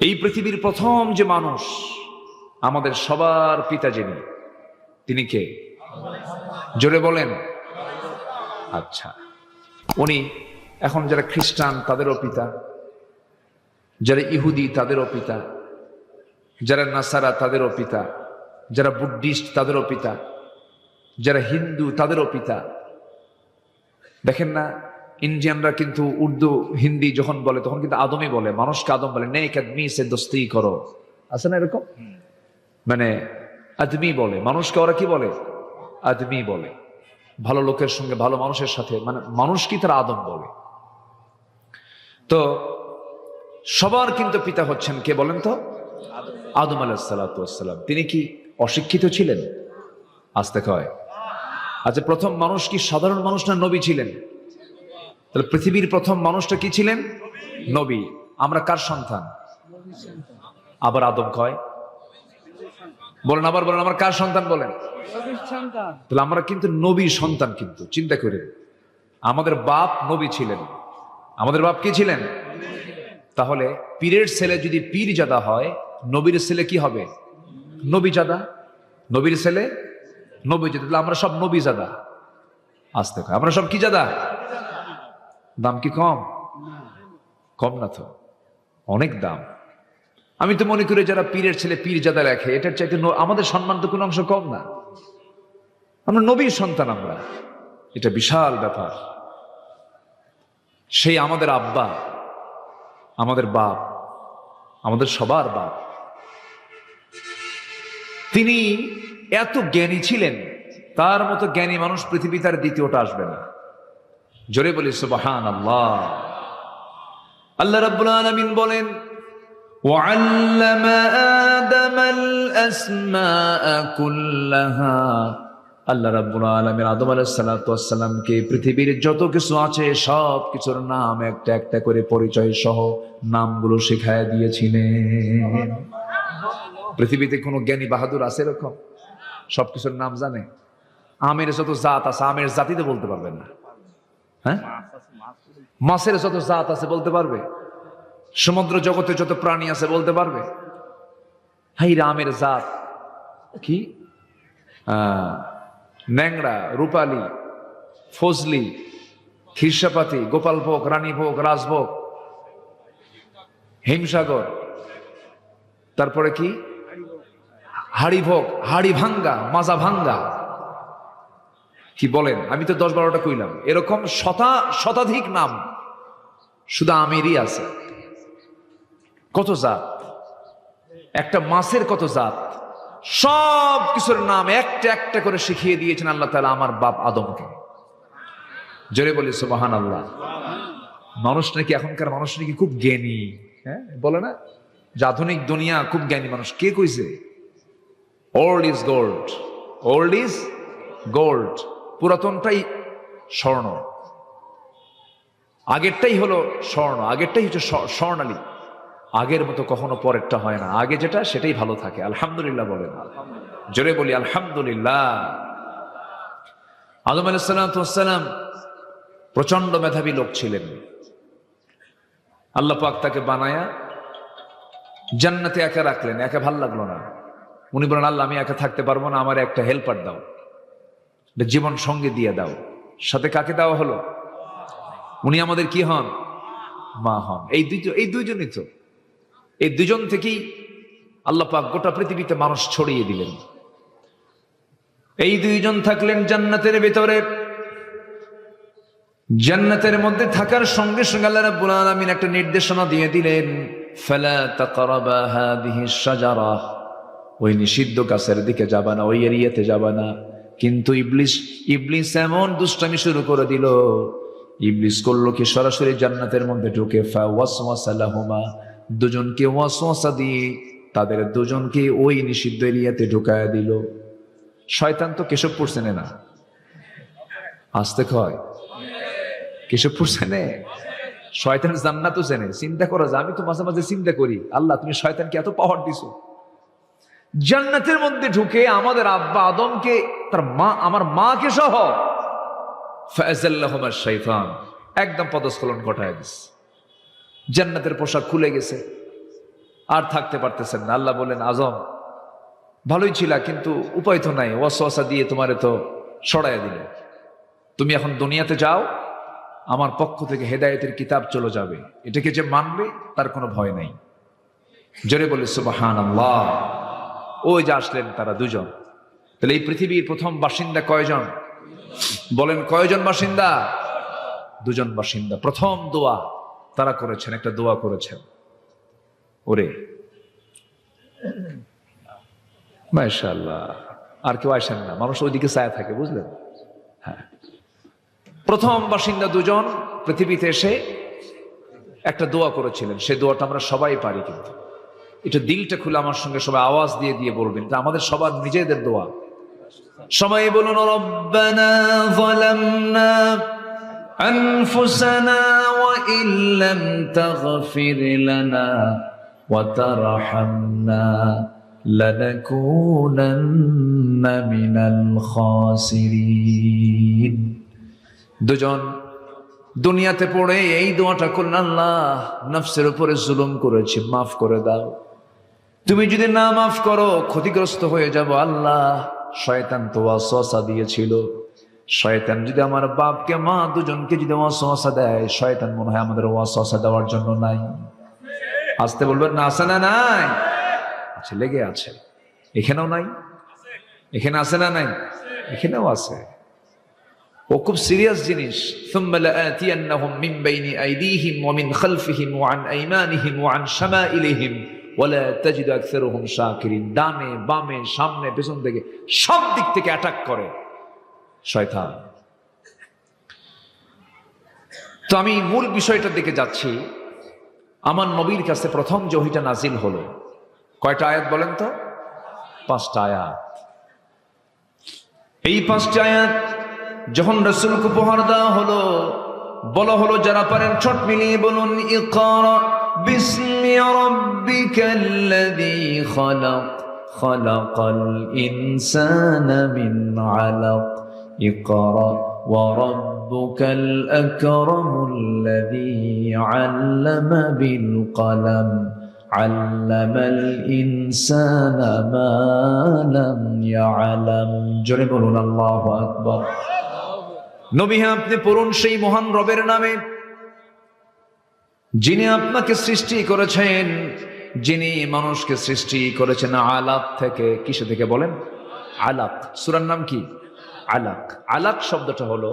এই পৃথিবীর প্রথম যে মানুষ, আমাদের সবার পিতা যিনি, তিনি কে? জোরে বলেন। আচ্ছা, উনি এখন যারা খ্রিস্টান তাদেরও পিতা, যারা ইহুদি তাদেরও পিতা, যারা নাসারা তাদেরও পিতা, যারা বুদ্ধিস্ট তাদেরও পিতা, যারা হিন্দু তাদেরও পিতা। দেখেন না, ইন্ডিয়ানরা কিন্তু উর্দু হিন্দি যখন বলে তখন কিন্তু আদমই বলে, মানুষকে আদম বলে। নেক আদমি সে দোস্তি করো, আছে না এরকম? মানে আদমি বলে মানুষকে, ওরা কি বলে? আদমি বলে। ভালো লোকের সঙ্গে, ভালো মানুষের সাথে, মানে মানুষ কি তারা আদম বলে। তো সবার কিন্তু পিতা হচ্ছেন কে বলেন তো? আদম আলাইহিস সালাতু ওয়াস সালাম। তিনি কি অশিক্ষিত ছিলেন? আস্তে কয়। আচ্ছা, প্রথম মানুষ কি সাধারণ মানুষ না নবী ছিলেন? তাহলে পৃথিবীর প্রথম মানুষটা কি ছিলেন? নবী। আমরা কার সন্তান? আবার আদম কয়, বলেন, আবার বলেন, আমরা কার সন্তান বলেন? তাহলে আমরা কিন্তু নবী সন্তান। কিন্তু চিন্তা করেন, আমাদের বাপ নবী ছিলেন। আমাদের বাপ কি ছিলেন? তাহলে পীরের ছেলে যদি পীর জাদা হয়, নবীর ছেলে কি হবে? নবী জাদা। নবীর ছেলে নবী জাদা। তাহলে আমরা সব নবী জাদা। আসতে কয়, আমরা সব কি জাদা? দাম কি কম? কম না তো, অনেক দাম। আমি তো মনে করি যারা পীরের ছেলে পীর জাদা লেখে, এটার চাইতে আমাদের সম্মান তো কোনো অংশ কম না। আমরা নবীর সন্তান, আমরা। এটা বিশাল ব্যাপার। সেই আমাদের আব্বা, আমাদের বাপ, আমাদের সবার বাপ, তিনি এত জ্ঞানী ছিলেন, তার মতো জ্ঞানী মানুষ পৃথিবীতে আর দ্বিতীয়টা আসবে না। জোরে বলি সুবহানাল্লাহ। আল্লাহ রাব্বুল আলামিন বলেন, وَعَلَّمَ آدَمَ الْأَسْمَاءَ كُلَّهَا। আল্লাহ রাব্বুল আলামিন আদম আলাইহিস সালাতু ওয়াস সালামকে পৃথিবীর যত কিছু আছে সব কিছুর নাম একটা একটা করে পরিচয় সহ নামগুলো শেখায় দিয়েছিলেন। পৃথিবীতে কোনো জ্ঞানী বাহাদুর আছে এরকম? সবকিছুর নাম জানে? আমের যত জাত আছে, আমের জাতি তো বলতে পারবেন না। হ্যাঁ, মাছের যত জাত আছে বলতে পারবে? সমুদ্র জগতে যত প্রাণী আছে বলতে পারবে? হাই রামের জাত কি? ন্যাংরা, রূপালী, ফজলি, খিরসাপাতি, গোপালভোগ, রানীভোগ, রাজভোগ, হিমসাগর, তারপরে কি হাড়িভোগ, হাড়ি ভাঙ্গা, মাজা ভাঙ্গা। কি বলেন? আমি তো 10-12টা কইলাম। এরকম শতাধিক নাম শুধু আমেরই আছে। কত জাত! একটা মাছের কত জাত! সব কিছুর নাম একটা একটা করে শিখিয়ে দিয়েছেন আল্লাহ তাআলা আমার বাপ আদমকে। জোরে বলি সুবহানাল্লাহ। মানুষ নাকি, এখনকার মানুষ নাকি খুব জ্ঞানী। হ্যাঁ, বলে না যে আধুনিক দুনিয়া খুব জ্ঞানী মানুষ। কে কইছে? Old is gold, old is gold. পুরাতনটাই স্বর্ণ, আগেরটাই হলো স্বর্ণ, আগেরটাই হচ্ছে স্বর্ণালী। আগের মতো কখনো পরেরটা হয় না। আগে যেটা সেটাই ভালো থাকে। আলহামদুলিল্লাহ বলেন। জোরে বলি আলহামদুলিল্লাহ। আদম আলাইহিস সালাতু ওয়াস সালাম প্রচন্ড মেধাবী লোক ছিলেন। আল্লাহ পাক তাকে বানায়া জান্নাতে একা রাখলেন। একা ভাল লাগলো না। উনি বলেন, আল্লাহ আমি একা থাকতে পারবো না, আমার একটা হেল্পার দাও, জীবন সঙ্গে দিয়ে দাও। সাথে কাকে দেওয়া হলো? উনি আমাদের কি হন? মা হন। এই দুইজনই তো, এই দুজন থেকেই আল্লাহ পাক গোটা পৃথিবীতে মানুষ ছড়িয়ে দিলেন। এই দুইজন থাকলেন জান্নাতের ভিতরে। জান্নাতের মধ্যে থাকার সঙ্গে সঙ্গে আল্লাহ রাব্বুল আলামিন একটা নির্দেশনা দিয়ে দিলেন, ফালা তাকরাবা হাদিহিশ শাজারা। ওই নিষিদ্ধ গাছের দিকে যাবা না, ওই এরিয়াতে যাবা না। কিন্তু ইবলিস এমন দুষ্টামি শুরু করে দিল। ইবলিস করলো কি, সরাসরি জান্নাতের মধ্যে ঢুকে ফাওয়াসওয়াসা লাহুমা, দুজনকে ওয়াসওয়াসা দিয়ে তাদের দুজনকে ওই নিষিদ্ধ এরিয়াতে ঢুকায়া দিল। শয়তান তো কেশবপুর চেনে না। আসতে কয়, কেশবপুর চেনে? শয়তান জান্নাতও চেনে। চিন্তা করা যায়, আমি তো মাঝে মাঝে চিন্তা করি, আল্লাহ তুমি শয়তানকে এত পাওয়ার দিছো। জান্নাতের মধ্যে ঢুকে আমাদের আব্বা আদমকে, তার মা, আমার মাকে সহ ফাযাল্লাহুমা শাইতান, একদম পদস্খলন ঘটায় দিছে। জান্নাতের পোশাক খুলে গেছে, আর থাকতে পারতেছেন না। আল্লাহ বলেন, আজম ভালোই ছিল, কিন্তু উপায় তো নাই, ওয়াসওয়াসা দিয়ে তোমারে তো সরাইয়া দিলে। তুমি এখন দুনিয়াতে যাও, আমার পক্ষ থেকে হেদায়েতের কিতাব চলে যাবে, এটাকে যে মানবে তার কোনো ভয় নাই। জোরে বলে সুবহানাল্লাহ। ওই যে আসলেন তারা দুজন। তাহলে এই পৃথিবীর প্রথম বাসিন্দা কয়জন? বলেন কয়জন বাসিন্দা? দুজন বাসিন্দা। প্রথম দোয়া তারা করেছেন, একটা দোয়া করেছেন, ওরে মাশাআল্লাহ। আর কেউ আসেন না, মানুষ ওইদিকে চায় থাকে, বুঝলেন? হ্যাঁ, প্রথম বাসিন্দা দুজন পৃথিবীতে এসে একটা দোয়া করেছিলেন। সে দোয়াটা আমরা সবাই পারি, কিন্তু এটা দিলটা খুলে আমার সঙ্গে সবাই আওয়াজ দিয়ে দিয়ে বলবেন, এটা আমাদের সবার নিজেদের দোয়া। সবাই বলুন, রব্বানা যালামনা আনফুসানা ওয়া ইল্লাম তাগফির লানা ওয়া তারহামনা লানাকুনান্না মিনাল খাসিরিন। দুজন দুনিয়াতে পড়ে এই দোয়াটা করলেন, আল্লাহ নফসের উপরে জুলুম করেছি, মাফ করে দাও। তুমি যদি না মাফ করো ক্ষতিগ্রস্ত হয়ে যাব। আল্লাহ, শয়তান তো ওয়াসওয়াসা দিয়েছিল। শয়তান যদি আমার বাপকে মা দুজনকে যদি ওয়াসওয়াসা দেয়, শয়তান মনে হয় আমাদের ওয়াসওয়াসা দেওয়ার জন্য নাই। আসতে বলবেন না, আছে না নাই? আছে, লেগে আছে। এখানেও নাই? এখানে আছে না নাই? এখানেও আছে। ও খুব সিরিয়াস জিনিস। ثم لآتينهم من بين أيديهم ومن خلفهم وعن أيمانهم وعن شمائلهم ولا تجد أكثرهم شاكرين। ডানে বামে সামনে পেছন থেকে সব দিক থেকে অ্যাটাক করে শয়তান। তো আমি মূল বিষয়টার দিকে যাচ্ছি। আমার নবীর কাছে প্রথম যে ওহীটা নাজিল হলো, কয়টা আয়াত বলেন তো? 5টা আয়াত। এই 5টা আয়াত যখন রাসূলকে উপহার দেওয়া হলো, বলা হলো যারা পারেন ছোট মিলিয়ে বলুন, ইকরা বিসমি রাব্বিকাল্লাযী খালাক খালাকাল ইনসানা মিন আলাক ইকরা ওয়া রাব্বুকাল আকরামুল্লাযী আল্লামা বিল কলম আল্লামাল ইনসানা মা লাম ইয়ালাম। জোরে বলুন আল্লাহু আকবার। নবী, আপনি পড়ুন সেই মহান রবের নামে যিনি আপনাকে সৃষ্টি করেছেন, যিনি মানুষকে সৃষ্টি করেছেন আলাক থেকে। কিসে থেকে বলেন? আলাক। সূরার নাম কি? আলাক। আলাক শব্দটা হলো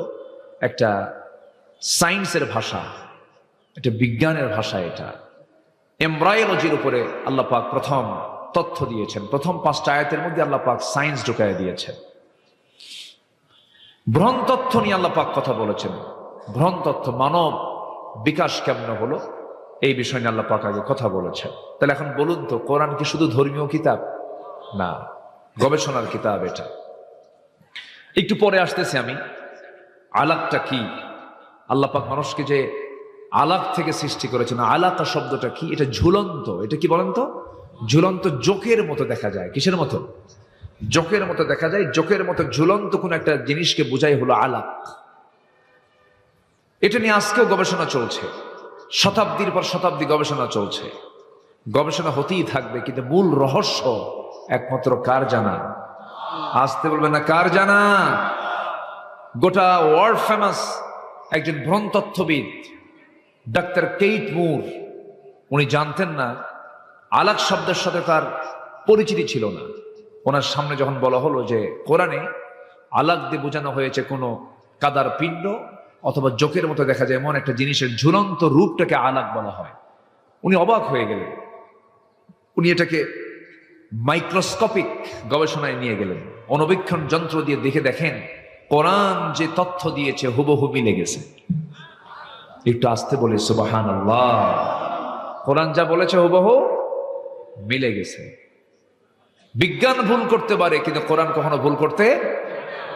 একটা সায়েন্সের ভাষা, এটা বিজ্ঞানের ভাষা। এটা এমব্রায়োলজির উপরে আল্লাহ পাক প্রথম তথ্য দিয়েছেন। প্রথম 5টা আয়াতের মধ্যে আল্লাহ পাক সায়েন্স ঢুকায় দিয়েছেন। ভ্রণ তথ্য নিয়ে আল্লাহ পাক কথা বলেছেন। ভ্রণ তথ্য, মানব বিকাশ কেমন হলো, এই বিষয় নিয়ে আল্লাহ পাক আগে কথা বলেছেন। তাহলে এখন বলুন তো, কোরআন কি শুধু ধর্মীয় কিতাব? না, গবেষণার কিতাব এটা। একটু পরে আসতেছি আমি। আলাকটা কি? আল্লাহ পাক মানুষকে যে আলাক থেকে সৃষ্টি করেছেন, আলাকা শব্দটা কি? এটা ঝুলন্ত। এটা কি বলেন তো? ঝুলন্ত, জোকের মতো দেখা যায়। কিসের মতো? জোকের মতো দেখা যায়। জোকের মতো ঝুলন্ত কোন একটা জিনিসকে বোঝাই হলো আলাক। এটা নিয়ে আজকেও গবেষণা চলছে, শতাব্দীর পর শতাব্দী গবেষণা চলছে। গবেষণা হতেই থাকবে, কিন্তু মূল রহস্য একমাত্র কার জানা? আসতে বলবেন না, কার জানা? গোটা ওয়ার্ল্ড ফেমাস একজন ভ্রণতত্ত্ববিদ ডাক্তার কেইট মুর, উনি জানতেন না, আলাক শব্দের সাথে তার পরিচিতি ছিল না। ওনার সামনে যখন বলা হলো যে কোরআনে আলাক দিয়ে বোঝানো হয়েছে কোনো কাদার পিণ্ড অথবা জোকের মতো দেখা যায় এমন একটা জিনিসের ঝুলন্ত রূপটাকে আলাক বলা হয়, উনি অবাক হয়ে গেলেন। উনি এটাকে মাইক্রোস্কোপিক গবেষণায় নিয়ে গেলেন। অণুবীক্ষণ যন্ত্র দিয়ে দেখেন কোরআন যে তথ্য দিয়েছে হুবহু মিলে গেছে। একটু আসতে বলি সুবহানাল্লাহ। কোরআন যা বলেছে হুবহু মিলে গেছে। বিজ্ঞান ভুল করতে পারে, কিন্তু কোরআন কখনো ভুল করতে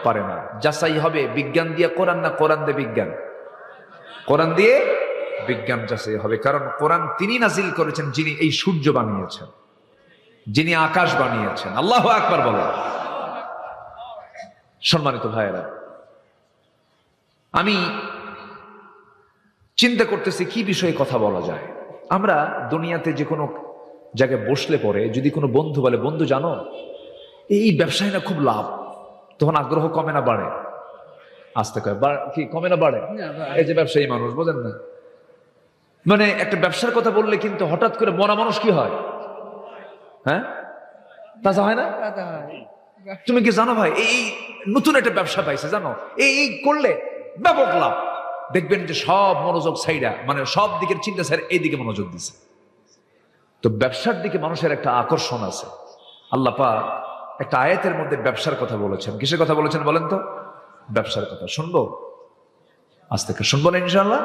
পারে না। যাচাই হবে বিজ্ঞান দিয়ে কোরআন, না কোরআন দিয়ে বিজ্ঞান? কোরআন দিয়ে বিজ্ঞান যাচাই হবে। কারণ কোরআন তিনি নাজিল করেছেন যিনি এই সূর্য বানিয়েছেন, যিনি আকাশ বানিয়েছেন। আল্লাহু আকবার বলেন। সম্মানিত ভাইয়েরা, আমি চিন্তা করতেছি কি বিষয়ে কথা বলা যায়। আমরা দুনিয়াতে যে কোনো যাকে বসলে পরে যদি কোনো বন্ধু বলে, বন্ধু জানো এই ব্যবসায় না খুব লাভ, তখন আগ্রহ কমে না বাড়ে? আস্তে কয় কি কমে না বাড়ে? এই যে ব্যবসায়ী মানুষ, বোঝেন না, মানে একটা ব্যবসার কথা বললে কিন্তু হঠাৎ করে মরা মানুষ কি হয়, হ্যাঁ তাজা হয় না? তুমি কি জানো ভাই এই নতুন একটা ব্যবসা পাইছে, জানো এই করলে ব্যাপক লাভ, দেখবেন যে সব মনোযোগ সাইডা, মানে সব দিকের চিন্তা স্যার এই দিকে মনোযোগ দিছে। তো ব্যবসার দিকে মানুষের একটা আকর্ষণ আছে। আল্লাহ পাক একটা আয়াতের মধ্যে ব্যবসার কথা বলেছেন। কিসের কথা বলেছেন বলেন তো? ব্যবসার কথা। শুনবো? আজ থেকে শুনবো না ইনশাআল্লাহ?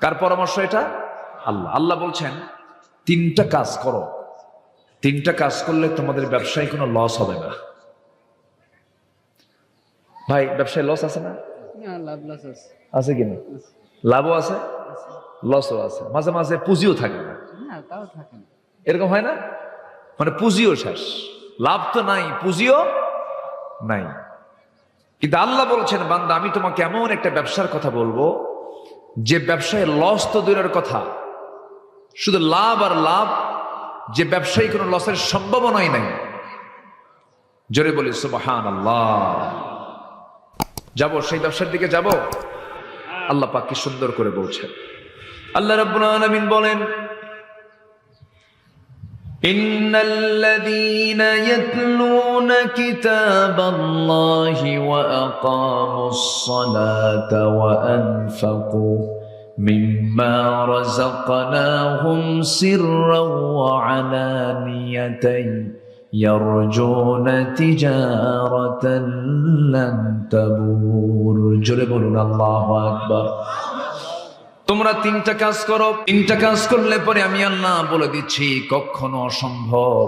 কার পরামর্শ এটা? আল্লাহ। আল্লাহ বলছেন 3টা কাজ করো, 3টা কাজ করলে তোমাদের ব্যবসায় কোনো লস হবে না। ভাই ব্যবসায় লস আছে না? আছে কিনা? লাভও আছে, লসও আছে, মাঝে মাঝে পুঁজিও থাকে না, এরকম হয় না? মানে পুঁজিও শেষ, লাভ তো নাই, পুঁজিও নাই। কিন্তু আল্লাহ বলছেন, বান্দা আমি তোমাকে এমন একটা ব্যবসার কথা বলবো যে ব্যবসায় লস তো দূরের কথা, শুধু লাভ আর লাভ, যে ব্যবসায়ী কোনো লসের সম্ভাবনাই নাই। জোরে বলি সুবহানাল্লাহ। যাবো সেই ব্যবসার দিকে যাব? আল্লাহ পাক কি সুন্দর করে বলছেন। আল্লাহ রাব্বুল আলামিন বলেন, ইন্নাল্লাযীনা ইয়াতলুনা কিতাবাল্লাহি ওয়া আকামুস সালাতা ওয়া আনফাকু মিম্মা রাযাকনাহুম সিররাও ওয়া আলানিয়াতান ইয়ারজুনা তিজারাতান লান তাবুর। জোরে বলুন আল্লাহু আকবার। তোমরা 3টা কাজ করো, 3টা কাজ করলে পরে আমি আল্লাহ বলে দিচ্ছি কখনো অসম্ভব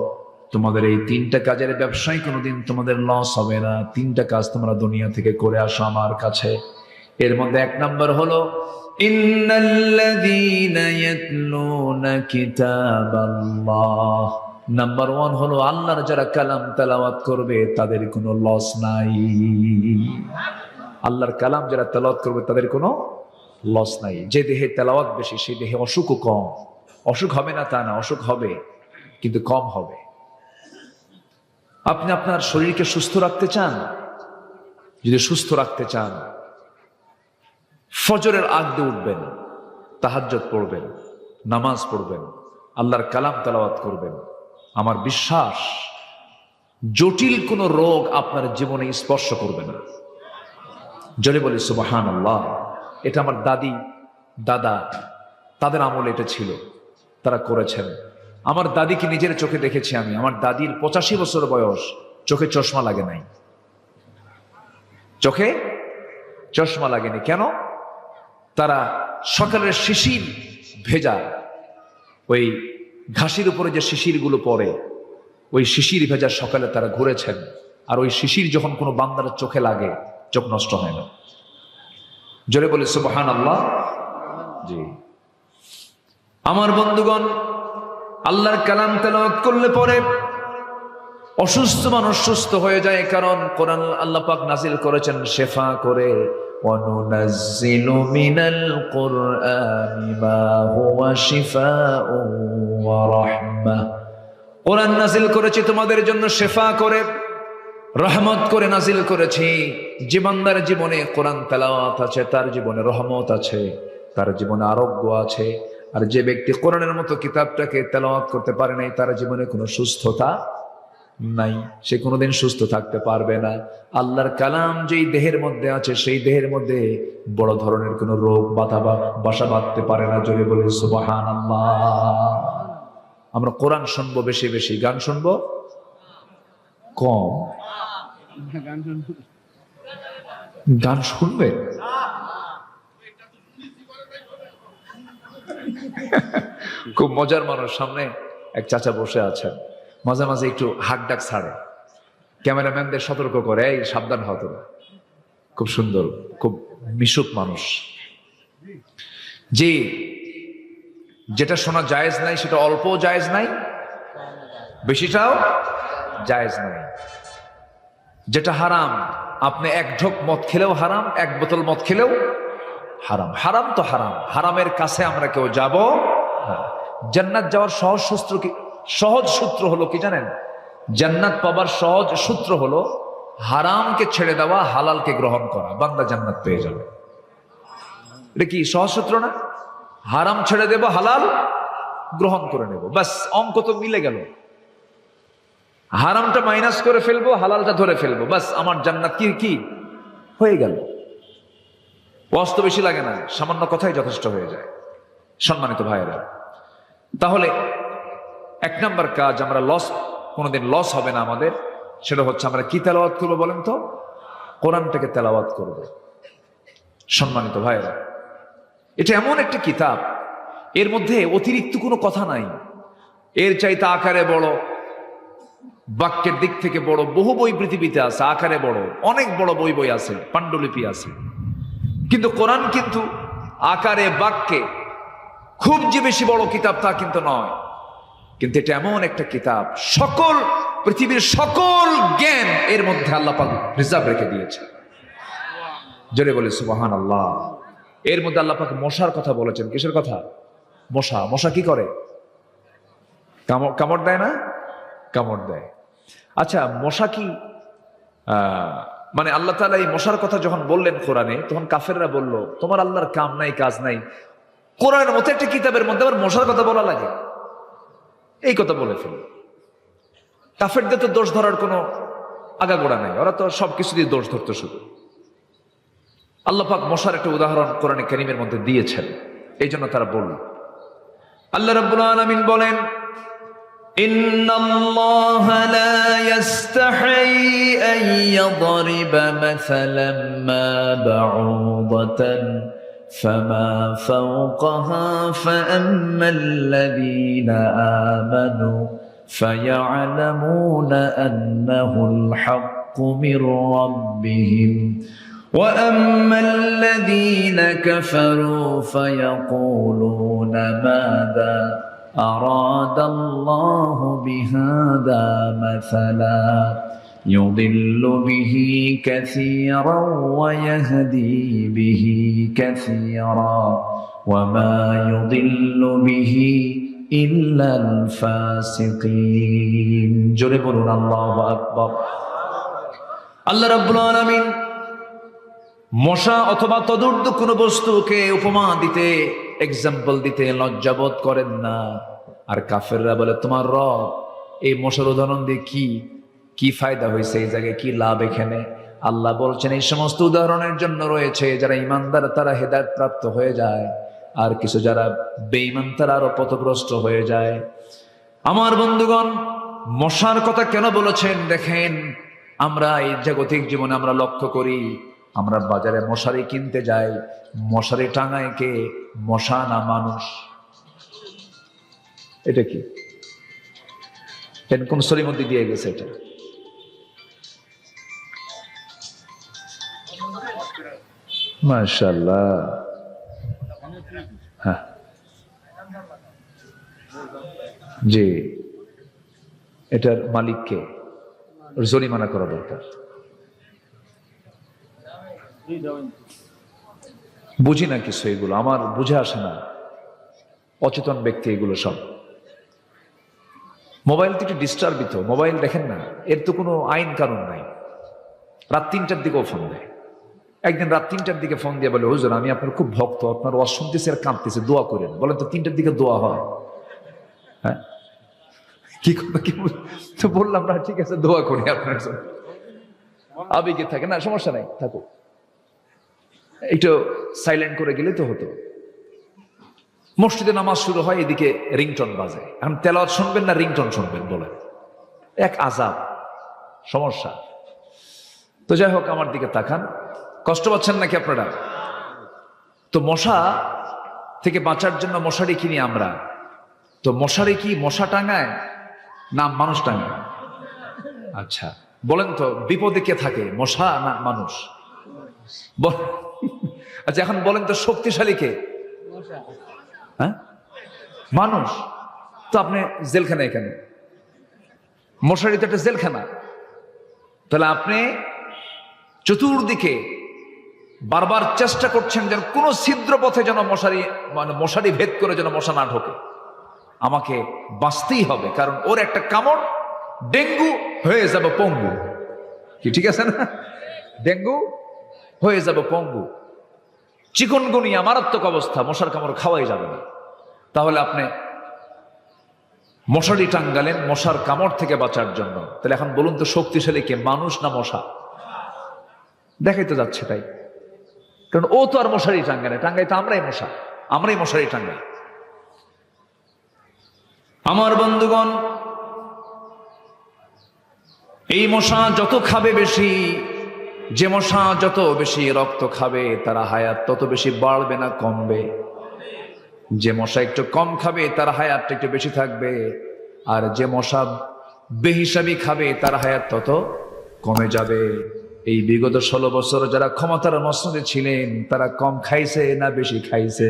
তোমাদের এই 3টা কাজের ব্যবসায় কোনোদিন তোমাদের লস হবে না। 3টা কাজ তোমরা দুনিয়া থেকে করে আসো আমার কাছে। এর মধ্যে 1 নাম্বার হলো ইন্নাল্লাযীনা ইয়াতলুনা কিতাবাল্লাহ। নাম্বার 1 হলো আল্লাহর যারা কালাম তেলাওয়াত করবে তাদের কোনো লস নাই। আল্লাহর কালাম যারা তেলাওয়াত করবে তাদের কোনো লস নাই। যে দেহে তেলাওয়াত বেশি সেই দেহে অসুখও কম। অসুখ হবে না তা না, অসুখ হবে কিন্তু কম হবে। আপনি আপনার শরীরকে সুস্থ রাখতে চান? যদি সুস্থ রাখতে চান, ফজরের আগ দিয়ে উঠবেন, তাহাজ্জুদ পড়বেন, নামাজ পড়বেন, আল্লাহর কালাম তেলাওয়াত করবেন। আমার বিশ্বাস জটিল কোন রোগ আপনার জীবনে স্পর্শ করবে না। জোরে বলি সুবহানাল্লাহ। এটা আমার দাদি দাদা তাদের আমলে এটা ছিল, তারা করেছেন। আমার দাদিকে নিজের চোখে দেখেছি আমি। আমার দাদির 85 বছর বয়স, চোখে চশমা লাগে নাই। চোখে চশমা লাগেনি কেন? তারা সকালের শিশির ভেজা, ওই ঘাসের উপরে যে শিশিরগুলো পড়ে, ওই শিশির ভেজা সকালে তারা ঘুরেছেন। আর ওই শিশির যখন কোনো বান্দার চোখে লাগে, চোখ নষ্ট হয় না। জোরে বলে সুবহানাল্লাহ। জি আমার বন্ধুগণ, আল্লাহর কালাম তেলাওয়াত করলে পরে অসুস্থ মানুষ সুস্থ হয়ে যায়। কারণ কোরআন আল্লাহ পাক নাজিল করেছেন শেফা করে, ওয়ানুনাজ্জিলু মিনাল কুরআনি মা হুয়া শিফাউন ওয়া রাহমাহ। কোরআন নাজিল করেছি তোমাদের জন্য শেফা করে, রহমত করে নাজিল করেছি। যে বান্দার জীবনে কোরআন তেলাওয়াত আছে তার জীবনে রহমত আছে, তার জীবনে আরোগ্য আছে। আর যে ব্যক্তি কোরআনের মতো কিতাবটাকে তেলাওয়াত করতে পারে নাই, তার জীবনে কোনো সুস্থতা নাই, সে কোনোদিন সুস্থ থাকতে পারবে না। আল্লাহর কালাম যেই দেহের মধ্যে আছে সেই দেহের মধ্যে বড় ধরনের কোনো রোগ বাসা বাঁধতে পারে না। জোরে বলে সুবহানাল্লাহ। আমরা কোরআন শুনবো বেশি বেশি, গান শুনবো কম। গান শুনবে? খুব মজার মানুষ। সামনে এক চাচা বসে আছেন, মাঝে মাঝে একটু হাক ডাক ছাড়ে, ক্যামেরাম্যানদের সতর্ক করে, এই সাবধান হতো না। খুব সুন্দর, খুব মিশুক মানুষ। যে যেটা শোনা জায়েজ নাই সেটা অল্পও জায়েজ নাই, বেশিটাও জায়েজ নাই। যেটা হারাম, আপনি 1 ঢোক মদ খেলেও হারাম, 1 বোতল মদ খেলেও হারাম। হারাম তো হারাম, হারামের কাছে আমরা কেউ যাব না। জান্নাত যাওয়ার সহজ সূত্র হলো কি জানেন? জান্নাত পাবার সহজ সূত্র হলো হারামকে ছেড়ে দেওয়া, হালালকে গ্রহণ করা, বান্দা জান্নাত পেয়ে যাবে। এটা কি সহজ সূত্র না? হারাম ছেড়ে দেব, হালাল গ্রহণ করে নেব, বাস অঙ্ক তো মিলে গেল। হারামটা মাইনাস করে ফেলবো, হালালটা ধরে ফেলবো, বাস আমার জান্নাত কি হয়ে গেল। ওয়াজ বেশি লাগে না, সামান্য কথাই যথেষ্ট হয়ে যায়। সম্মানিত ভাইয়েরা, তাহলে 1 নাম্বার কাজ, আমরা কোনোদিন লস হবে না আমাদের, সেটা হচ্ছে আমরা কি তেলাওয়াত করবো বলেন তো? কোরআনটাকে তেলাওয়াত করব। সম্মানিত ভাইয়েরা, এটা এমন একটা কিতাব, এর মধ্যে অতিরিক্ত কোনো কথা নাই। এর চাইতে আকারে বড়, বাক্যের দিক থেকে বড় বহু বই পৃথিবীতে আছে, আকারে বড় অনেক বড় বই আছে, পাণ্ডুলিপি আছে। কিন্তু কোরআন কিন্তু আকারে, বাক্যে খুব যে বেশি বড় কিতাব তা কিন্তু নয়। কিন্তু এটা এমন একটা কিতাব, পৃথিবীর সকল জ্ঞান এর মধ্যে আল্লাহ পাক রিজার্ভ রেখে দিয়েছে। জোরে বলে সুবহানাল্লাহ। এর মধ্যে আল্লাহ পাক মশার কথা বলেছেন। কিসের কথা? মশা কি করে? কামড় দেয় না? কামড় দেয়। আচ্ছা, মশা কি মানে আল্লাহ তাআলা এই মশার কথা যখন বললেন কোরআনে, তখন কাফেররা বলল, তোমার আল্লাহর কাম নাই, কাজ নাই, কোরআনের মতো একটা কিতাবের মধ্যে আবার মশার কথা বলা লাগে? এই কথা বলে ফেলল। কাফেরদের তো দোষ ধরার কোনো আগাগোড়া নাই, ওরা তো সবকিছু দিয়ে দোষ ধরতে শুরু। আল্লাহ পাক মশার একটা উদাহরণ কোরআনে কারীমের মধ্যে দিয়েছেন, এই জন্য তারা বলল। আল্লাহ রাব্বুল আলামিন বলেন, ইন্নাল্লাহা লা ইস্তাহি আন ইয়াদরিবা মাসালান মা বাউদাতান ফামা ফাওকাহা ফাআম্মাল্লাযীনা আমানু ফায়া'লামুনা আন্নাহুল হাক্কু মির রাব্বিহিম وأما الذين كفروا فيقولون ماذا أراد الله بهذا مثلا يضل به كثيرا ويهدي به كثيرا وما يضل به إلا الفاسقين جربنا الله أكبر الله رب العالمين মশা অথবা তদূর্ধ্ব কোন বস্তুকে উপমা দিতে, এক্সাম্পল দিতে লজ্জাবোধ করেন না। আর কাফেররা বলে, তোমার রব এই মশার উদাহরণ দিয়ে কি ফায়দা হয়েছে, এই জায়গায় কি লাভ এখানে? আল্লাহ বলছেন, এই সমস্ত উদাহরণের জন্য রয়েছে যারা ইমানদার তারা হেদায়েত প্রাপ্ত হয়ে যায়, আর কিছু যারা বেঈমান তারা আরো পথভ্রষ্ট হয়ে যায়। আমার বন্ধুগণ, মশার কথা কেন বলেছেন দেখেন। আমরা এই জাগতিক জীবনে আমরা লক্ষ্য করি, আমরা বাজারে মশারি কিনতে যাই, মশারি টাঙায় কে? মশা না মানুষ? এটা কি কোন সরির মধ্যে দিয়ে গেছে? এটা মাশাআল্লাহ। হ্যাঁ জি, এটার মালিককে জরিমানা করা দরকার। বুঝি না কিছু, এগুলো আমার বুঝে আসে না, অচেতন ব্যক্তি এগুলো সব। মোবাইল তো একটু ডিস্টার্বিত, মোবাইল দেখেন না, এর তো কোনো আইন কানুন নাই। রাত 3টার দিকেও ফোন দেয়। একদিন রাত 3টার দিকে ফোন দিয়ে বলে, হুজুর আমি আপনার খুব ভক্ত, আপনার ওয়াজ শুনতেছি আর কাঁদতেছে, দোয়া করেন। বলেন তো 3টার দিকে দোয়া হয়? হ্যাঁ, কি কথা কি তো বললাম না, ঠিক আছে দোয়া করি আপনার জন্য। আবেগে থাকে না, সমস্যা নাই, থাকো, একটু সাইলেন্ট করে গেলে তো হতো। মসজিদে নামাজ শুরু হয়, এদিকে রিংটন বাজে। এখন তেলাওয়াত শুনবেন না রিংটন শুনবেন বলেন? এক আযাব, সমস্যা। তো যাই হোক, আমার দিকে তাকান, কষ্ট পাচ্ছেন নাকি আপনারা? তো মশা থেকে বাঁচার জন্য মশারি কিনি আমরা। তো মশারি কি মশা টাঙায় না মানুষ টাঙায়? আচ্ছা বলেন তো, বিপদে কে থাকে, মশা না মানুষ? আচ্ছা এখন বলেন তো, শক্তিশালী কে? হ্যাঁ, মানুষ। তো আপনি জেলখানায় কেন? মশারি তো একটা জেলখানা। তাহলে আপনি চতুর্দিকে বারবার চেষ্টা করছেন যেন কোনো ছিদ্র পথে যেন মশারি ভেদ করে যেন মশা না ঢোকে। আমাকে বাঁচতেই হবে, কারণ ওর একটা কামড় ডেঙ্গু হয়ে যাবে পঙ্গু। কি ঠিক আছে না? ডেঙ্গু হয়ে যাবে পঙ্গু। চিকুনগুনিয়া মারাত্মক অবস্থা, মশার কামড় খাওয়াই যাবে না। তাহলে আপনি মশারি টাঙ্গালেন মশার কামড় থেকে বাঁচার জন্য। তাহলে এখন বলুন তো শক্তিশালী কে, মানুষ না মশা? দেখাই তো যাচ্ছে তাই, কারণ ও তো আর মশারি টাঙ্গায় না, টাঙ্গাই তো আমরাই মশা, আমরাই মশারি টাঙ্গাই। আমার বন্ধুগণ, এই মশা যত খাবে বেশি, যে মশা যত বেশি রক্ত খাবে তার হায়াত তত বেশি বাড়বে না কমবে। যে মশা একটু কম খাবে তার হায়াতটা একটু বেশি থাকবে, আর যে মশা বেহিসাবি খাবে তার হায়াত তত কমে যাবে। এই বিগত 16 বছর যারা ক্ষমতার মসনদে ছিলেন তারা কম খাইছে না বেশি খাইছে?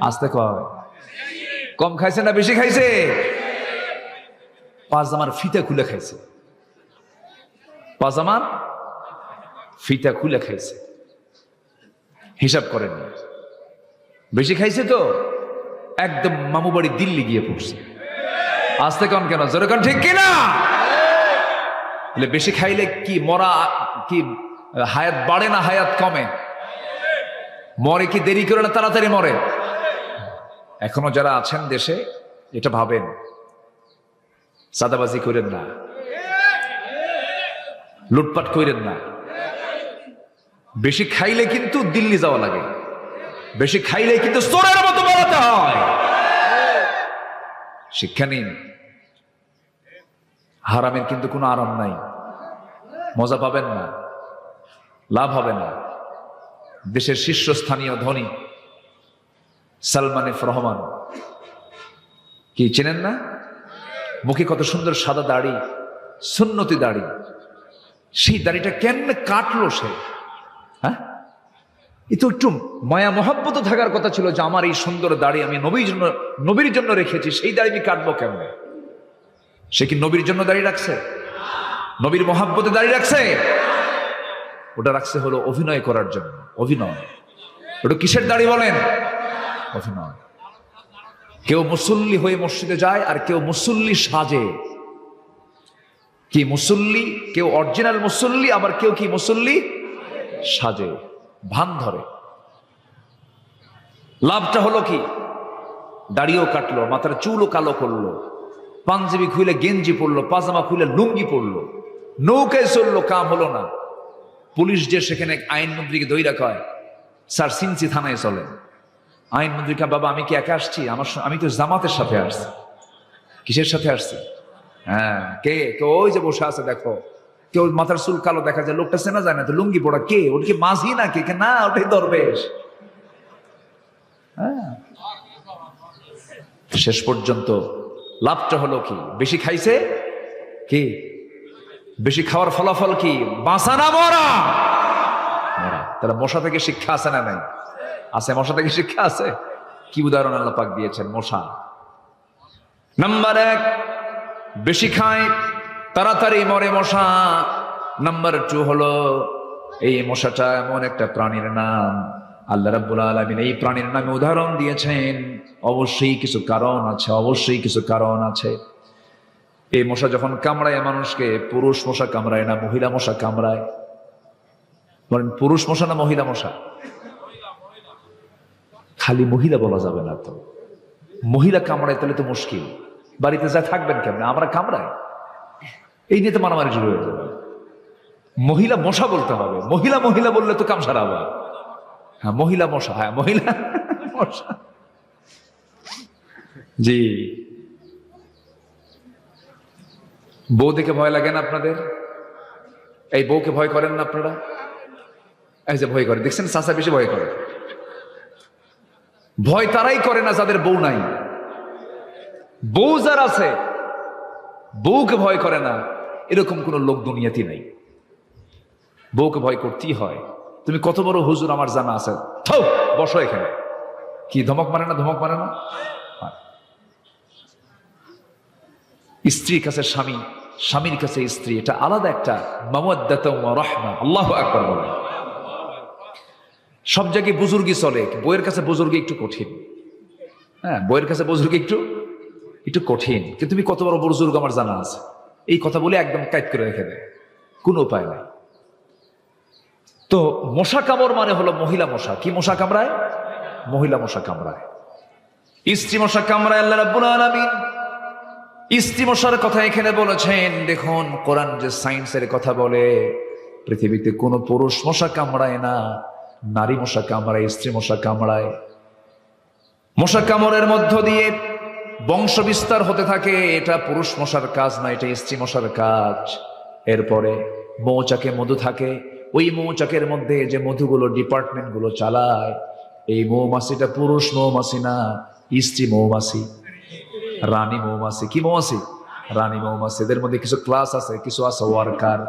আস্তে কয়, কম খাইছে না বেশি খাইছে? পাজামার ফিতা খুলে খাইছে, পাজামার ফিতা খুলে খাইছে। হিসাব করেন, বেশি খাইছে তো একদম মামু বাড়ি দিল্লি গিয়ে পড়ছে। আস্তে কন কেন, জোরে কন ঠিক কিনা? বেশি খাইলে কি মরা, কি হায়াত বাড়ে না হায়াত কমে? মরে কি দেরি করে না তাড়াতাড়ি মরে? এখনো যারা আছেন দেশে এটা ভাবেন, সাদাবাজি করেন না, লুটপাট করেন না। বেশি খাইলে কিন্তু দিল্লি যাওয়া লাগে, বেশি খাইলে কিন্তু চোরের মতো বেড়াতে হয়। শিক্ষা নিন, হারামের কিন্তু কোনো আরাম নাই, মজা পাবেন না, লাভ হবে না। দেশের শীর্ষস্থানীয় ধনী সালমান এফ রহমান, কি চেনেন না? মুখে কত সুন্দর সাদা দাড়ি, সুন্নতি দাড়ি। সেই দাড়িটা কেমনে কাটলো সে? হ্যাঁ, এ তো একটু মায়া মহাব্বত থাকার কথা ছিল যে আমার এই সুন্দর দাড়ি আমি নবীর জন্য রেখেছি, সেই দাড়ি আমি কাটবো কেমনে? সে কি নবীর জন্য দাড়ি রাখছে? নবীর মহাব্বতে দাড়ি রাখছে? ওটা রাখছে হলো অভিনয় করার জন্য। অভিনয়, ওটা কিসের দাড়ি বলেন? অভিনয়। কেউ মুসল্লি হয়ে মসজিদে যায় আর কেউ মুসল্লি সাজে। কি মুসল্লি? কেউ অরিজিনাল মুসল্লি, আবার কেউ কি মুসল্লি সাজে, ভান ধরে। লাভটা হলো কি? দাড়িও কাটলো, মাথার চুলও কালো করলো, পাঞ্জাবি খুলে গেঞ্জি পরলো, পাজামা খুলে লুঙ্গি পরলো, নৌকায় চললো, কাম হলো না। পুলিশ যে সেখানে আইনমন্ত্রীকে দইরা কয়, স্যার সিনসি থানায় চলেন। আইনমন্ত্রীকে, বাবা আমি কি একা আসছি? আমি তো জামাতের সাথে আসছি। কিসের সাথে আসছি? হ্যাঁ, কে? কেউ ওই যে বসে আছে দেখো, কেউ মাথার চুল কালো দেখা যায়, লোকটা চেনা যায় না তো, লুঙ্গি পড়া কে? ওটা কি মাঝি না কে? না, ওটাই দরবেশ। হ্যাঁ, শেষ পর্যন্ত লাভটা হলো কি? বেশি খাইছে কি? বেশি খাওয়ার ফলাফল কি? বাঁচা না মরা? মরা। তাহলে মশা থেকে শিক্ষা আছে না নাই? আছে, মশা থেকে শিক্ষা আছে। কি উদাহরণ আল্লাহ পাক দিয়েছেন? মশা। নাম্বার 1, বেশি খায় তাড়াতাড়ি মরে মশা। নাম্বার 2 হলো এই মশাটা এমন একটা প্রাণীর নাম, আল্লাহ রাব্বুল আলামিন এই প্রাণীর নামে উদাহরণ দিয়েছেন। অবশ্যই কিছু কারণ আছে, অবশ্যই কিছু কারণ আছে। এই মশা যখন কামড়ায় মানুষকে, পুরুষ মশা কামড়ায় না মহিলা মশা কামড়ায়? বলেন, পুরুষ মশা না মহিলা মশা? খালি মহিলা বলা যাবে না তো, মহিলা কামড়ায় তাহলে তো মুশকিল, বাড়িতে যা থাকবেন কেমনে? আমরা কামড়াই, এই নিয়ে তো মারামারি শুরু হয়ে যাবে। মহিলা মশা বলতে হবে, মহিলা মহিলা বললে তো কাম সারাবা। হ্যাঁ, মহিলা মশা, হ্যাঁ মহিলা মশা। জি, বউ দেখে ভয় লাগে না আপনাদের? এই বউকে ভয় করেন না আপনারা? এই যে ভয় করে, দেখছেন চাচা বেশি ভয় করে। ভয় তারাই করে না যাদের বউ নাই। বউ যার আছে, বউকে ভয় করে না, এরকম কোন লোক দুনিয়াতে নেই। বউকে ভয় করতেই হয়। তুমি কত বড় হুজুর আমার জানা আছে, থাও বসো এখানে। কি ধমক মারে না? ধমক মারে না? স্ত্রীর কাছে স্বামী, স্বামীর কাছে স্ত্রী, এটা আলাদা একটা মাওয়াদ্দাতুন ওয়া রাহমা। আল্লাহু আকবার বলেন। সব জায়গায় বুজুর্গি চলে, বউয়ের কাছে বুজুর্গি একটু কঠিন। হ্যাঁ, বইয়ের কাছে বুজুর্গ একটু একটু কঠিন, কিন্তু তুমি কত বড় বুজুর্গ আমার জানা আছে। এই কথা বলে একদম কাইট করে রেখে দেয়, কোনো উপায় নাই। তো মশা কামড় মানে হলো মহিলা মশা। কি মশা কামড়ায়? মহিলা মশা কামড়ায়। স্ত্রী মশা কামড়ায় আল্লাহ রাব্বুল আলামিন স্ত্রী মশার কথা এখানে বলেছেন। দেখুন, কোরআন যে সায়েন্সের কথা বলে, পৃথিবীতে কোনো পুরুষ মশা কামড়ায় না, নারী মশা কামড়ায়, স্ত্রী মশা কামড়ায়। মশা কামড়ের মধ্য দিয়ে বংশ বিস্তার হতে থাকে, এটা পুরুষ মশার কাজ না, এটা স্ত্রী মশার কাজ। এরপরে মৌচাকে মধু থাকে, ওই মৌচাকের মধ্যে যে মধুগুলো ডিপার্টমেন্ট গুলো চালায়, এই মৌমাছিটা পুরুষ মৌমাছি না, স্ত্রী মৌমাছি, রানী মৌমাছি। কি মৌমাছি? রানী মৌমাছি। এদের মধ্যে কিছু ক্লাস আছে, কিছু আছে ওয়ার্কার,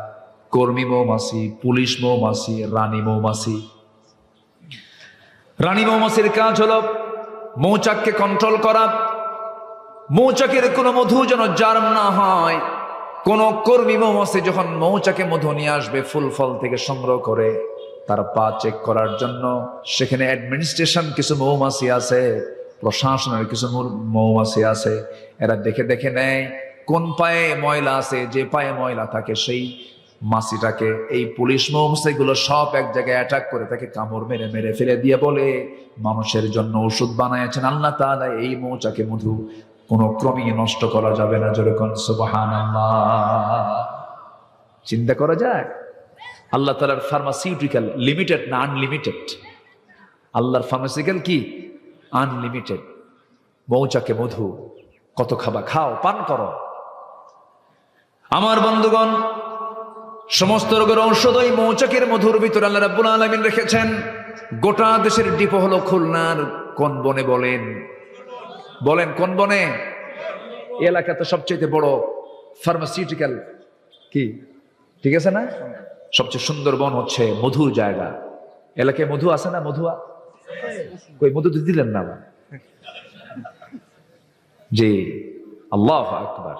কর্মী মৌমাছি, পুলিশ মৌমাছি, রানী মৌমাছি। রানী মৌমাছির কাজ হলো মৌচাককে কন্ট্রোল করা, মৌচাকের কোনো মধু যেন জার্ম না হয়। কোন কর্মী মৌমাছি যখন মৌচাকে মধু নিয়ে আসবে ফুল ফল থেকে সংগ্রহ করে, তার পা চেক করার জন্য সেখানে অ্যাডমিনিস্ট্রেশন কিছু মৌমাছি আছে, প্রশাসনের কিছু মৌমাছি আছে। এরা দেখে দেখে নেয় কোন পায়ে ময়লা আছে, যে পায়ে ময়লা থাকে সেই মাছিটাকে এই পুলিশ মৌমাছিগুলো সব এক জায়গায় অ্যাটাক করে তাকে কামড় মেরে মেরে ফেলে দিয়ে বলে, মানুষের জন্য ওষুধ বানাইছেন আল্লাহ তাআলা, এই মৌচাকে মধু কোনো ক্রমেই নষ্ট করা যাবে না। যেরকম সুবহানাল্লাহ। চিন্তা করা যায়? আল্লাহ তাআলার ফার্মাসিউটিক্যাল লিমিটেড না আনলিমিটেড? আল্লাহর ফার্মাসিউটিক্যাল কি? আনলিমিটেড। মৌচাকে মধু কত খাবা, খাও, পান করো। আমার বন্ধুগণ, সমস্ত রোগের ঔষধ ওই মৌচাকের মধুর ভিতরে আল্লাহ রাব্বুল আলামিন রেখেছেন। গোটা দেশের ডিপো হলো খুলনার কোন বনে বলেন? বলেন কোন বনে? এলাকাতে সবচেয়ে বড় ফার্মাসিউটিক্যাল কি, ঠিক আছে না? সবচেয়ে সুন্দর বন হচ্ছে মধুর জায়গা। এলাকায় মধু আছে না? মধুয়া কই? মধু দিলেন না? জি, আল্লাহু আকবার।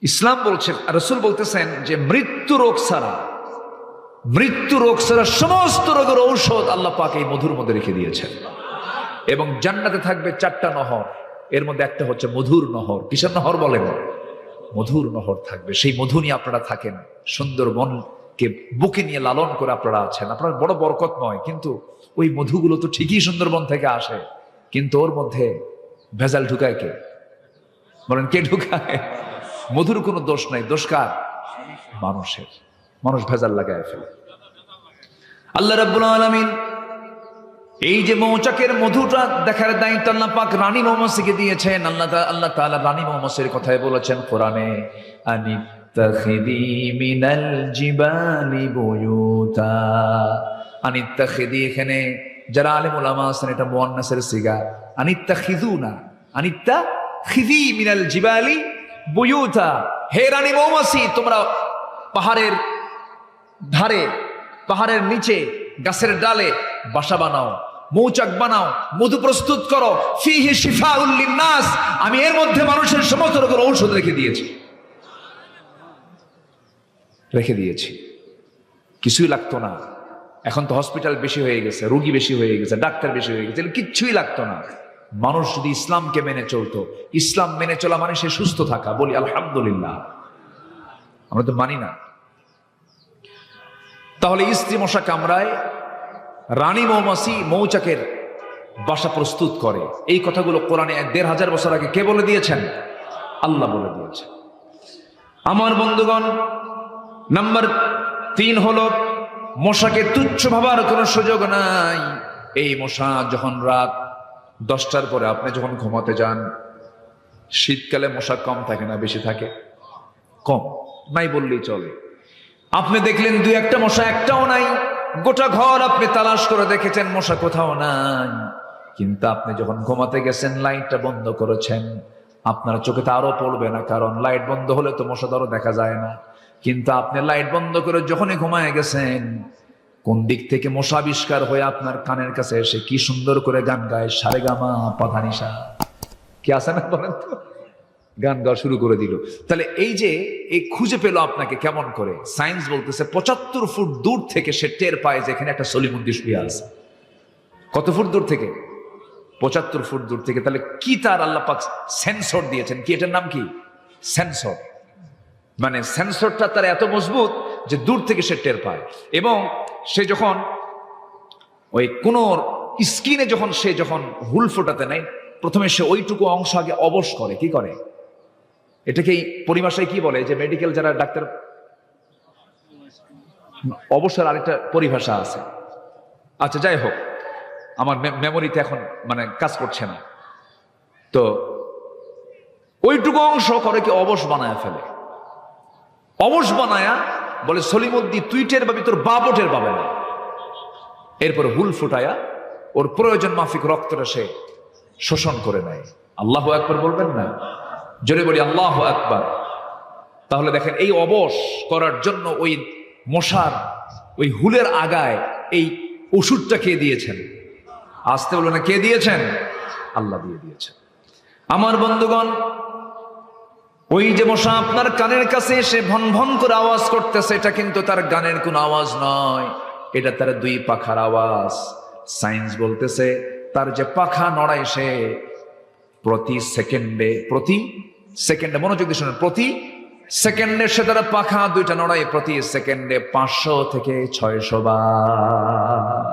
ইসলাম বলছেন, রাসূল বলতেছেন যে মৃত্যু রোগ ছাড়া সমস্ত রোগের ঔষধ আল্লাহ পাক এই মধুর মধ্যে রেখে দিয়েছেন। এবং জান্নাতে থাকবে 4টা নহর, এর মধ্যে একটা হচ্ছে মধুর নহর। কিসের নহর বলেন? মধুর নহর থাকবে। সেই মধু নিয়ে আপনারা থাকেন, সুন্দরবনকে বুকে নিয়ে লালন করে আপনারা আছেন। আপনার বড় বরকত নয়, কিন্তু ওই মধুগুলো তো ঠিকই সুন্দরবন থেকে আসে, কিন্তু ওর মধ্যে ভেজাল ঢুকায় কে? বলেন কে ঢুকায়? মধুর কোনো দোষ নাই, দোষ কার? মানুষের। মানুষ ভেজাল লাগায় ফেলে। আল্লাহ রাব্বুল আলামিন এই যে মৌচাকের মধুটা দেখার দায়িত্ব আল্লাহ পাক রানী মৌমাছিকে দিয়েছেন। আল্লাহ তাআলা রানী মৌমাছির কথাই বলেছেন কোরআনে, আনিত্তাখিদি মিনাল জিবালি বুয়ুতা। আনিত্তাখিদি, এখানে যারা আলেম উলামা আছেন এটা মুয়ান্নাসের সিগা। আনিত্তাখিদুনা, আনিত্তাখিদি মিনাল জিবালি বুয়ুতা। হে রানী মৌমাছি, তোমরা পাহাড়ের ধারে, পাহাড়ের নিচে, গাছের ডালে বাসা বানাও, মৌচাক বানাও, মধু প্রস্তুত করো। ফিহি শিফাউল লিন্নাস, আমি এর মধ্যে মানুষের সমস্ত রোগের ঔষধ রেখে দিয়েছি। কিছুই লাগতো না। এখন তো হসপিটাল বেশি হয়ে গেছে, রোগী বেশি হয়ে গেছে, ডাক্তার বেশি হয়ে গেছে, কিচ্ছুই লাগতো না। মানুষ যদি ইসলামকে মেনে চলতো, ইসলাম মেনে চলা মানে সে সুস্থ থাকা। বলি আলহামদুলিল্লাহ। আমরা তো মানি না। তাহলে স্ত্রী মশা কামড়ায়, রানী মৌমাছি মৌচাকের বাসা প্রস্তুত করে। এই কথাগুলো কোরআনে 1500 বছর আগে কে বলে দিয়েছেন? আল্লাহ বলে দিয়েছেন। আমার বন্ধুগণ, নাম্বার 3 হলো মশাকে তুচ্ছ ভাবার কোনো সুযোগ নাই। এই মশা যখন রাত 10টার পরে আপনি যখন ঘুমাতে যান, শীতকালে মশা কম থাকে না বেশি থাকে? কম, নাই বললেই চলে। আপনি দেখলেন 2-1টা মশা, একটাও নাই। গোটা ঘর আপনি তালাশ করে দেখেছেন, মশা কোথাও নাই। কিন্তু আপনি যখন ঘুমাতে গেছেন, লাইটটা বন্ধ করেছেন, আপনার চোখে তো আরো পড়বে না, কারণ লাইট বন্ধ হলে তো মশা ধরো দেখা যায় না। কিন্তু আপনি লাইট বন্ধ করে যখনই ঘুমায় গেছেন, কোন দিক থেকে মশা আবিষ্কার হয়ে আপনার কানের কাছে এসে কি সুন্দর করে গান গায়, সারেগামা পাধানিসা। কি আছে না বলেন তো? গান গাওয়া শুরু করে দিল। তাহলে এই যে এই খুঁজে পেল আপনাকে কেমন করে? সায়েন্স বলতেছে 75 ফুট দূর থেকে সে টের পায় যে এখানে একটা সলিমুদ্দি শুয়ে আছে। কত ফুট দূর থেকে? 75 ফুট দূর থেকে। তাহলে কি তার আল্লাহ পাক সেন্সর দিয়েছেন, কি এটার নাম কি? সেন্সর। মানে সেন্সরটা তার এত মজবুত যে দূর থেকে সে টের পায়। এবং সে যখন ওই কোন স্কিনে যখন হুল ফোটাতে নেয়, প্রথমে সে ওইটুকু অংশ আগে অবশ করে। কি করে? এটাকে পরিভাষায় কি বলে, যে মেডিকেল যারা ডাক্তার, অবসর আরেকটা পরিভাষা আছে। আচ্ছা যাই হোক, আমার মেমোরিতে এখন মানে কাজ করছে না। তো ওইটুকু অংশ করে কি অবশ বানায় ফেলে। অবশ বানায়া বলে সলিমুদ্দিন তুই টের পাবি, তোর বাপও টের পাবে না। এরপর হুল ফুটায়া ওর প্রয়োজন মাফিক রক্তটা সে শোষণ করে নেয়। আল্লাহু আকবার বলবেন না? জোরে বলি আল্লাহু আকবার। তাহলে দেখেন, এই অবশ করার জন্য ওই মশার ওই হুলের আগায় এই ওষুধটা কে দিয়েছেন? আসতে বলবেন না, কে দিয়েছেন? আল্লাহ দিয়ে দিয়েছেন। আমার বন্ধুগণ, ওই যে মশা আপনার কানের কাছে এসে ভন ভন করে আওয়াজ করতেছে, এটা কিন্তু তার গানের কোনো আওয়াজ নয়, এটা তার দুই পাখার আওয়াজ। সায়েন্স বলতেছে তার যে পাখা নড়ায়, সে প্রতি সেকেন্ডে মনোযোগ দিয়ে শুনেন, প্রতি সেকেন্ডে সে তার পাখা দুইটা নড়ায়। প্রতি সেকেন্ডে 500 থেকে 600 বার,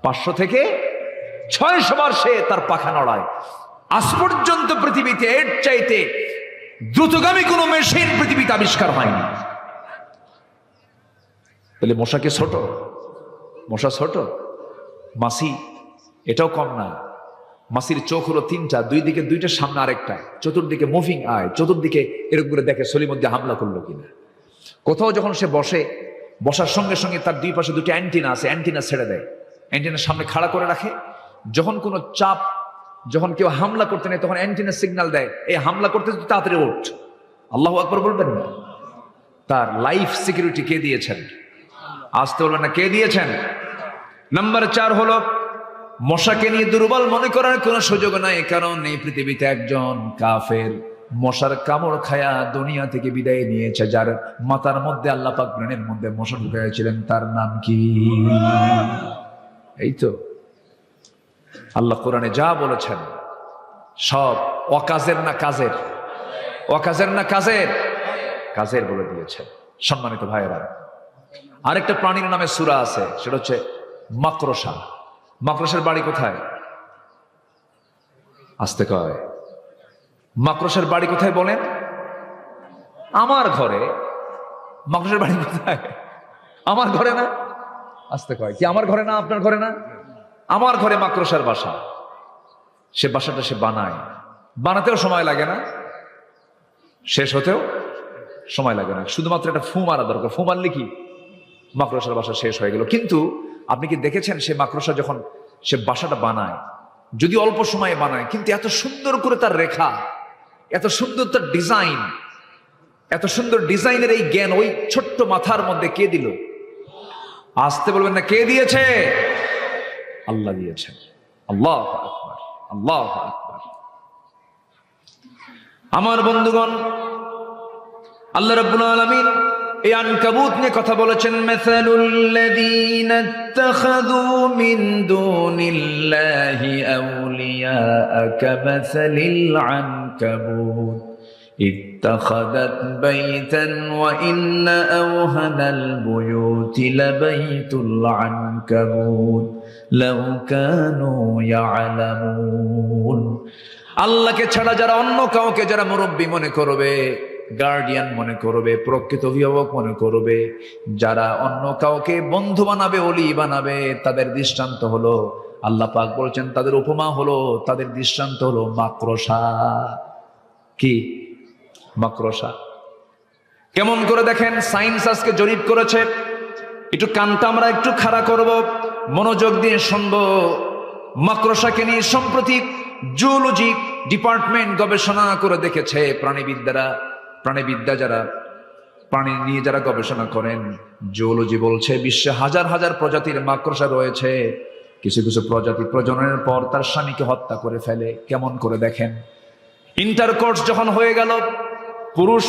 500 থেকে 600 বার সে তার পাখা নড়ায়। আজ পর্যন্ত পৃথিবীতে এর চাইতে দ্রুতগামী কোন মেশিন পৃথিবীতে আবিষ্কার হয়নি। তাহলে মশাকে ছোট, মশা ছোট, মাছি এটাও কম না। মাছির চোখ হলো 3টা, দুই দিকে 2টা, সামনে আরেকটা, চতুর্দিকে মুভিং আয়, চতুর্দিকে এরকম করে দেখে সলিমুদ্দিন হামলা করলো কিনা। কোথাও যখন সে বসার সঙ্গে সঙ্গে তার দুই পাশে 2টি অ্যান্টিনা আছে, অ্যান্টিনা ছেড়ে দেয়, অ্যান্টিনার সামনে খাড়া করে রাখে। যখন কোনো চাপ, যখন কেউ হামলা করতে নেই, তখন অ্যান্টিনা সিগন্যাল দেয়, এই হামলা করতে তাড়াতাড়ি ওঠ। আল্লাহু আকবার বলবেন না? তার লাইফ সিকিউরিটি কে দিয়েছেন? আসতে বলবেন না, কে দিয়েছেন? নাম্বার 4 হলো, মশাকে নিয়ে দুর্বল মনে করার কোনো সুযোগ নাই, কারণ এই পৃথিবীতে একজন কাফের মশার কামড় খায়া দুনিয়া থেকে বিদায় নিয়েছে, যার মাথার মধ্যে আল্লাহ পাক ব্রেনের মধ্যে মশা ঢুকাইছিলেন। তার নাম কি? এই তো আল্লাহ কোরআনে যা বলেছেন সব অকাজের না কাজের, অকাজের না কাজের, কাজের বলে দিয়েছেন। সম্মানিত ভাইয়েরা, আরেকটা প্রাণীর নামে সূরা আছে, সেটা হচ্ছে মাকড়সা। মাকড়সার বাড়ি কোথায়? আসতে কয়, মাকড়সার বাড়ি কোথায় বলেন? আমার ঘরে। মাকড়সার বাড়ি কোথায়? আমার ঘরে না? আসতে কয়, কি আমার ঘরে না? আপনার ঘরে না? আমার ঘরে মাকড়সার বাসা। সে বাসাটা সে বানায়, বানাতেও সময় লাগে না, শেষ হতেও সময় লাগে না, শুধুমাত্র একটা ফু মারা দরকার। ফু মারলে কি মাকড়সার বাসা শেষ হয়ে গেল। কিন্তু আপনি কি দেখেছেন, সে মাকড়সা যখন সে বাসাটা বানায়, যদি অল্প সময়ে বানায়, কিন্তু এত সুন্দর করে তার রেখা, এত সুন্দর তার ডিজাইন, এত সুন্দর ডিজাইনের এই জ্ঞান ওই ছোট্ট মাথার মধ্যে কে দিল? আসতে বলবেন না, কে দিয়েছে? আল্লাহ দিয়েছেন। আল্লাহু আকবার, আল্লাহু আকবার। আমার বন্ধুগণ, আল্লাহ রাব্বুল আলামিন এই আনকাবুত নিয়ে কথা বলেছেন, মাসালুল্লাযীনা ইত্তাখাযু মিন দুনিল্লাহি আউলিয়া কামাসালিল আনকাবুত ইত্তাখাযাত বাইতান ওয়া ইন্না আওহানাল বুয়ুতি লাবাইতুল আনকাবুত লাউ কানু ইয়ালামুন। আল্লাহকে ছাড়া যারা অন্য কাউকে যারা মুরব্বী মনে করবে, গার্ডিয়ান মনে করবে, প্রকৃত অভিভাবক মনে করবে, যারা অন্য কাউকে বন্ধু বানাবে, ওলি বানাবে, তাদের দৃষ্টান্ত হলো, আল্লাহ পাক বলছেন, তাদের উপমা হলো, তাদের দৃষ্টান্ত হলো মাকড়সা। কি? মাকড়সা। কেমন করে দেখেন, সায়েন্স আজকে জরিপ করেছে, একটু কানটা আমরা একটু খাড়া করব, মনোযোগ দিয়ে শুনবো। মাকড়সাকে নিয়ে সম্প্রতি জুওলজি ডিপার্টমেন্ট গবেষণা করে দেখেছে, প্রাণীবিদ্যা যারা প্রাণী নিয়ে যারা গবেষণা করেন, জুওলজি বলছে বিশ্বে হাজার হাজার প্রজাতির মাকড়সা রয়েছে। কিছু কিছু প্রজাতি প্রজননের পর তার স্বামীকে হত্যা করে ফেলে। কেমন করে দেখেন, ইন্টারকোর্স যখন হয়ে গেল, পুরুষ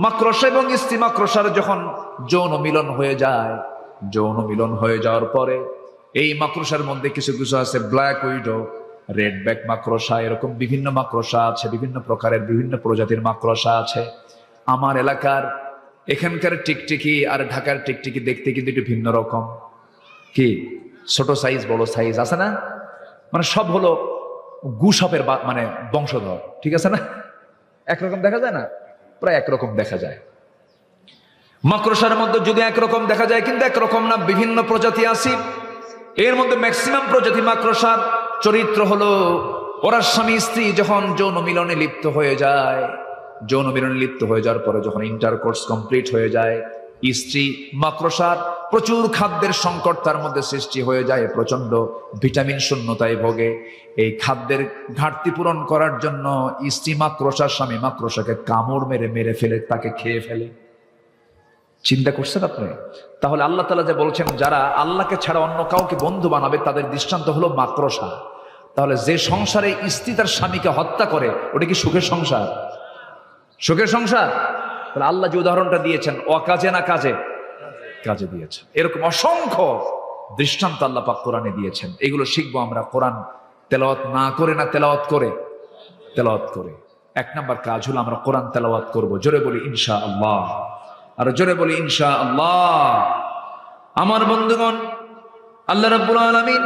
মাকড়সা এবং স্ত্রী মাকড়সার যখন যৌন মিলন হয়ে যায়, যৌন মিলন হয়ে যাওয়ার পরে এই মাকড়সার মধ্যে কিছু কিছু আছে ব্ল্যাক উইডো, রেড ব্যাক মাকড়সা, এরকম বিভিন্ন মাকড়সা আছে, বিভিন্ন প্রকারের বিভিন্ন প্রজাতির মাকড়সা আছে। আমার এলাকার এখানকার টিকটিকি আর ঢাকার টিকটিকি দেখতে কিন্তু একটু ভিন্ন রকম। কি ছোট সাইজ বড় সাইজ আছে না, মানে সব হলো গুসাপের মানে বংশধর, ঠিক আছে না? একরকম দেখা যায় না, প্রায় একরকম দেখা যায়। মাকড়সার মধ্যে যদি একরকম দেখা যায় কিন্তু একরকম না, বিভিন্ন প্রজাতি আছে। এর মধ্যে ম্যাক্সিমাম প্রজাতি মাকড়সার চরিত্র হলো ওরা স্বামী স্ত্রী যখন যৌন মিলনে লিপ্ত হয়ে যায়, যৌন মিলনে লিপ্ত হয়ে যাওয়ার পরে যখন ইন্টারকোর্স কমপ্লিট হয়ে যায়, স্ত্রী মাকড়সার প্রচুর খাদ্যের সংকট তার মধ্যে সৃষ্টি হয়ে যায়, প্রচন্ড ভিটামিন শূন্যতায় ভোগে। এই খাদ্যের ঘাটতি পূরণ করার জন্য স্ত্রী মাকড়সার স্বামী মাকড়সাকে কামড় মেরে মেরে ফেলে, তাকে খেয়ে ফেলে। চিন্তা করছেন আপনি? তাহলে আল্লাহ তাআলা যে বলছেন যারা আল্লাহকে ছাড়া অন্য কাউকে বন্ধু বানাবে তাদের দৃষ্টান্ত হলো মাকড়সা। তাহলে যে সংসারে স্ত্রী তার স্বামীকে হত্যা করে ওটা কি সুখের সংসার? সুখের সংসার? তাহলে আল্লাহ যে উদাহরণটা দিয়েছেন অকাজে না কাজে? কাজে দিয়েছেন। এরকম অসংখ্য দৃষ্টান্ত আল্লাহ পাক কোরআনে দিয়েছেন। এগুলো শিখবো আমরা কোরআন তেলাওয়াত না করে, না তেলাওয়াত করে? তেলাওয়াত করে। এক নাম্বার কাজ হলো আমরা কোরআন তেলাওয়াত করব। জোরে বলি ইনশাআল্লাহ, আর জোরে বলি ইনশাআল্লাহ। আমার বন্ধুগণ, আল্লাহ রাব্বুল আলামিন